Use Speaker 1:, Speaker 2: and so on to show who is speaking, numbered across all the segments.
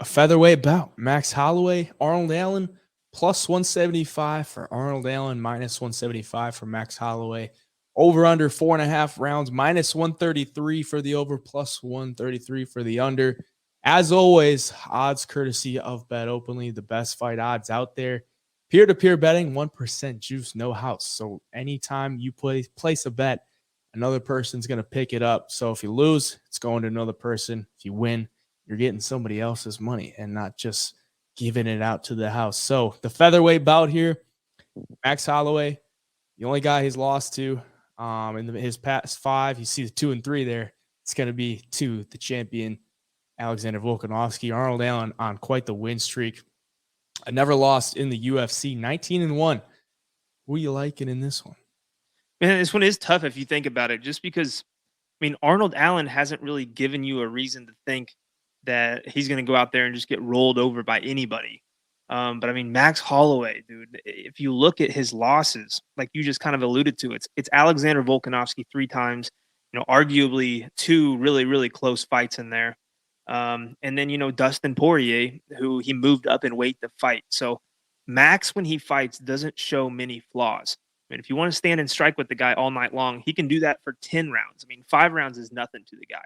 Speaker 1: featherweight bout. Max Holloway, Arnold Allen, plus 175 for Arnold Allen, minus 175 for Max Holloway. Over under 4.5 rounds, minus 133 for the over, plus 133 for the under. As always, odds courtesy of BetOpenly, the best fight odds out there. Peer-to-peer betting, 1% juice, no house. So anytime you place a bet, another person's going to pick it up. So if you lose, it's going to another person. If you win, you're getting somebody else's money and not just giving it out to the house. So the featherweight bout here, Max Holloway, the only guy he's lost to in his past 5, you see the 2 and 3 there. It's going to be to the champion, Alexander Volkanovski. Arnold Allen on quite the win streak. I never lost in the UFC, 19-1. Who are you liking in this one?
Speaker 2: Man, this one is tough if you think about it, just because, Arnold Allen hasn't really given you a reason to think that he's going to go out there and just get rolled over by anybody. But Max Holloway, dude, if you look at his losses, like you just kind of alluded to, it's Alexander Volkanovski 3 times, arguably 2 really, really close fights in there. And then, Dustin Poirier, who he moved up in weight to fight. So Max, when he fights, doesn't show many flaws. If you want to stand and strike with the guy all night long, he can do that for 10 rounds. 5 rounds is nothing to the guy.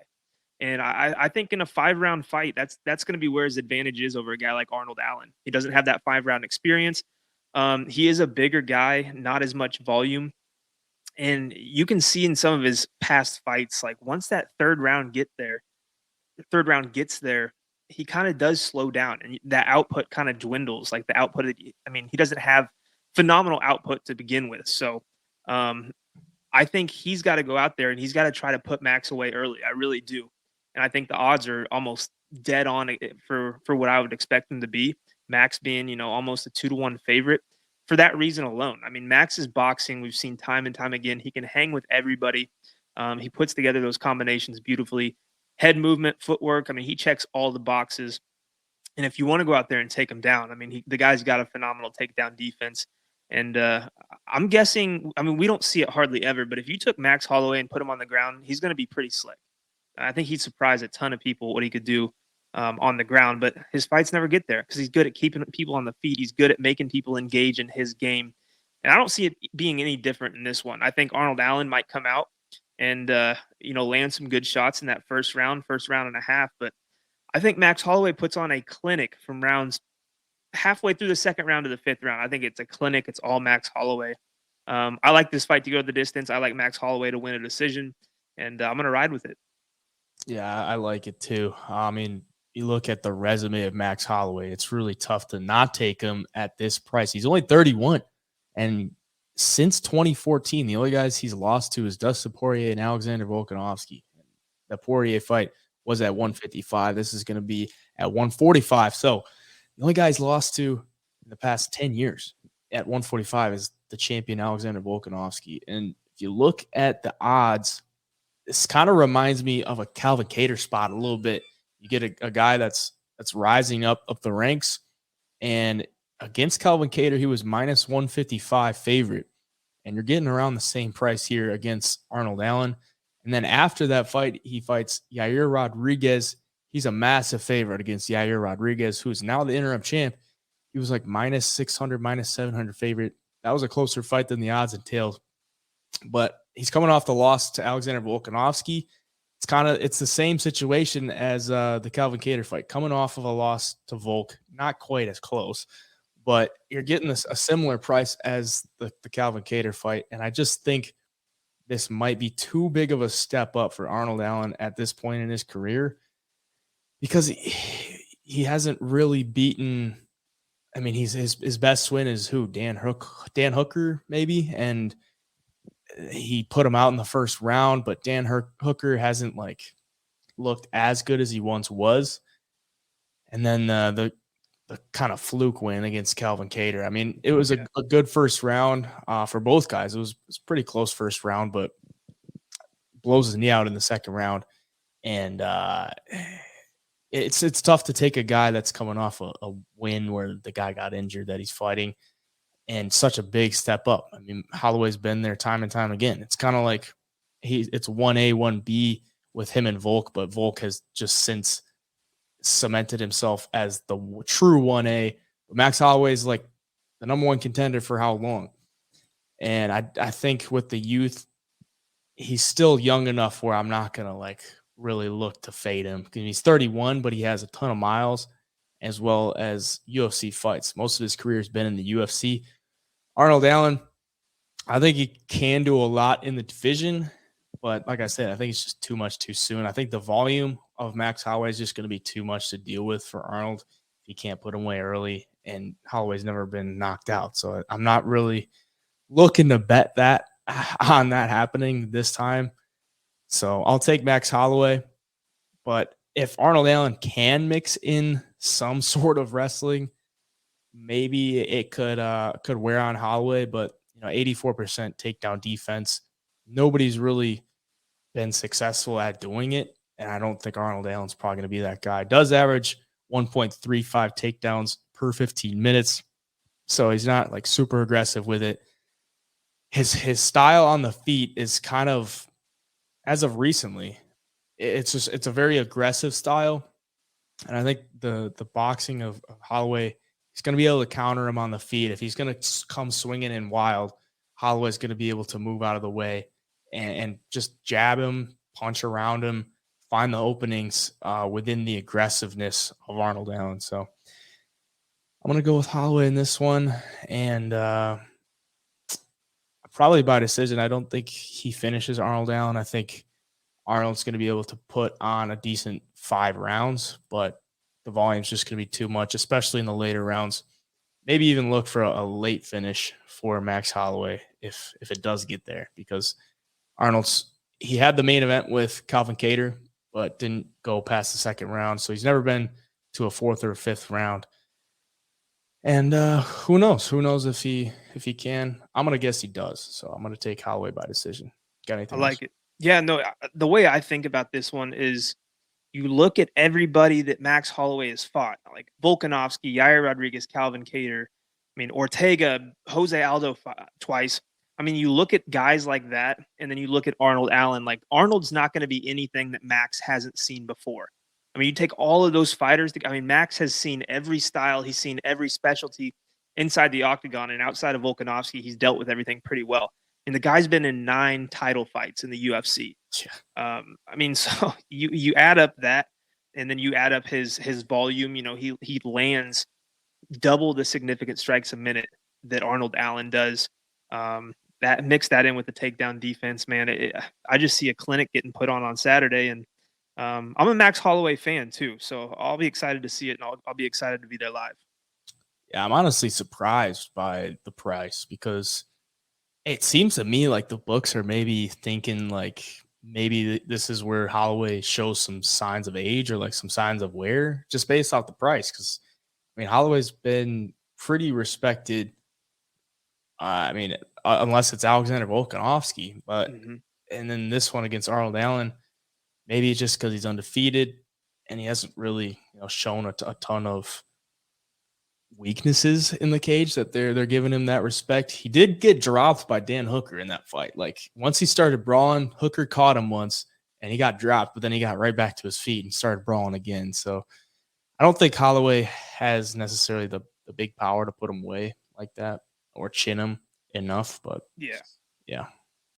Speaker 2: And I think in a 5-round fight, that's going to be where his advantage is over a guy like Arnold Allen. He doesn't have that 5-round experience. He is a bigger guy, not as much volume. And you can see in some of his past fights, like once that third round gets there, he kind of does slow down, and that output kind of dwindles. Like the output, he doesn't have phenomenal output to begin with. So I think he's got to go out there and he's got to try to put Max away early. I really do. And I think the odds are almost dead on for what I would expect them to be. Max being, almost a 2-1 favorite for that reason alone. Max's boxing, we've seen time and time again. He can hang with everybody. He puts together those combinations beautifully. Head movement, footwork. He checks all the boxes. And if you want to go out there and take him down, the guy's got a phenomenal takedown defense. And I'm guessing, we don't see it hardly ever, but if you took Max Holloway and put him on the ground, he's going to be pretty slick. I think he'd surprise a ton of people what he could do on the ground, but his fights never get there because he's good at keeping people on the feet. He's good at making people engage in his game. And I don't see it being any different in this one. I think Arnold Allen might come out and, land some good shots in that first round and a half. But I think Max Holloway puts on a clinic from rounds halfway through the second round to the 5th round. I think it's a clinic. It's all Max Holloway. I like this fight to go the distance. I like Max Holloway to win a decision, and I'm going to ride with it.
Speaker 1: Yeah, I like it too. You look at the resume of Max Holloway, it's really tough to not take him at this price. He's only 31, and since 2014, the only guys he's lost to is Dustin Poirier and Alexander Volkanovski. The Poirier fight was at 155. This is going to be at 145. So the only guy he's lost to in the past 10 years at 145 is the champion Alexander Volkanovski. And if you look at the odds, this kind of reminds me of a Calvin Kattar spot a little bit. You get a guy that's rising up the ranks, and against Calvin Kattar, he was minus 155 favorite, and you're getting around the same price here against Arnold Allen. And then after that fight, he fights Yair Rodriguez. He's a massive favorite against Yair Rodriguez, who's now the interim champ. He was like minus 600, minus 700 favorite. That was a closer fight than the odds entailed. But he's coming off the loss to Alexander Volkanovski. It's the same situation as the Calvin Kattar fight, coming off of a loss to Volk, not quite as close, but you're getting a similar price as the Calvin Kattar fight. And I just think this might be too big of a step up for Arnold Allen at this point in his career, because he hasn't really beaten. His best win is who? Dan Hooker, maybe, and he put him out in the first round, but Dan Hooker hasn't looked as good as he once was. And then the kind of fluke win against Calvin Kattar. It was a good first round for both guys. It was a pretty close first round, but blows his knee out in the second round. And it's tough to take a guy that's coming off a win where the guy got injured that he's fighting, and such a big step up. Holloway's been there time and time again. It's kind of like it's 1A, 1B with him and Volk, but Volk has just since cemented himself as the true 1A. But Max Holloway is like the number one contender for how long? And I think with the youth, he's still young enough where I'm not going to like really look to fade him. He's 31, but he has a ton of miles as well as UFC fights. Most of his career has been in the UFC. Arnold Allen, I think he can do a lot in the division, but like I said, I think it's just too much too soon. I think the volume of Max Holloway is just going to be too much to deal with for Arnold if he can't put him away early, and Holloway's never been knocked out. So I'm not really looking to bet that on that happening this time. So I'll take Max Holloway, but if Arnold Allen can mix in some sort of wrestling, maybe it could wear on Holloway, but 84% takedown defense. Nobody's really been successful at doing it, and I don't think Arnold Allen's probably going to be that guy. Does average 1.35 takedowns per 15 minutes, so he's not like super aggressive with it. His style on the feet is kind of, as of recently, it's a very aggressive style, and I think the boxing of Holloway, he's going to be able to counter him on the feet. If he's going to come swinging in wild, Holloway's going to be able to move out of the way and just jab him, punch around him, find the openings within the aggressiveness of Arnold Allen. So I'm going to go with Holloway in this one, and probably by decision. I don't think he finishes Arnold Allen. I think Arnold's going to be able to put on a decent 5 rounds, but the volume's just going to be too much, especially in the later rounds. Maybe even look for a late finish for Max Holloway if it does get there, because he had the main event with Calvin Kattar, but didn't go past the second round. So he's never been to a 4th or 5th round. And who knows? Who knows if he can? I'm gonna guess he does. So I'm gonna take Holloway by decision. Got anything?
Speaker 2: I like it. Yeah, no. The way I think about this one is, you look at everybody that Max Holloway has fought, like Volkanovski, Yair Rodriguez, Calvin Kattar. I mean, Ortega, Jose Aldo twice. I mean, you look at guys like that, and then you look at Arnold Allen. Like, Arnold's not going to be anything that Max hasn't seen before. I mean, you take all of those fighters. I mean, Max has seen every style. He's seen every specialty inside the octagon, and outside of Volkanovski, he's dealt with everything pretty well. And the guy's been in 9 title fights in the UFC.
Speaker 1: Yeah.
Speaker 2: I mean, so you add up that, and then you add up his volume. He lands double the significant strikes a minute that Arnold Allen does. That mix that in with the takedown defense, man. I just see a clinic getting put on Saturday, and I'm a Max Holloway fan too, so I'll be excited to see it, and I'll be excited to be there live.
Speaker 1: Yeah, I'm honestly surprised by the price, because it seems to me like the books are maybe thinking like maybe this is where Holloway shows some signs of age or like some signs of wear just based off the price. Because I mean, Holloway's been pretty respected. I mean, unless it's Alexander Volkanovski, but and then this one against Arnold Allen, maybe it's just because he's undefeated and he hasn't really shown a ton of weaknesses in the cage that they're giving him that respect. He did get dropped by Dan Hooker in that fight. Like, once he started brawling, Hooker caught him once and he got dropped, but then he got right back to his feet and started brawling again. So I don't think Holloway has necessarily the big power to put him away like that or chin him enough, but
Speaker 2: yeah.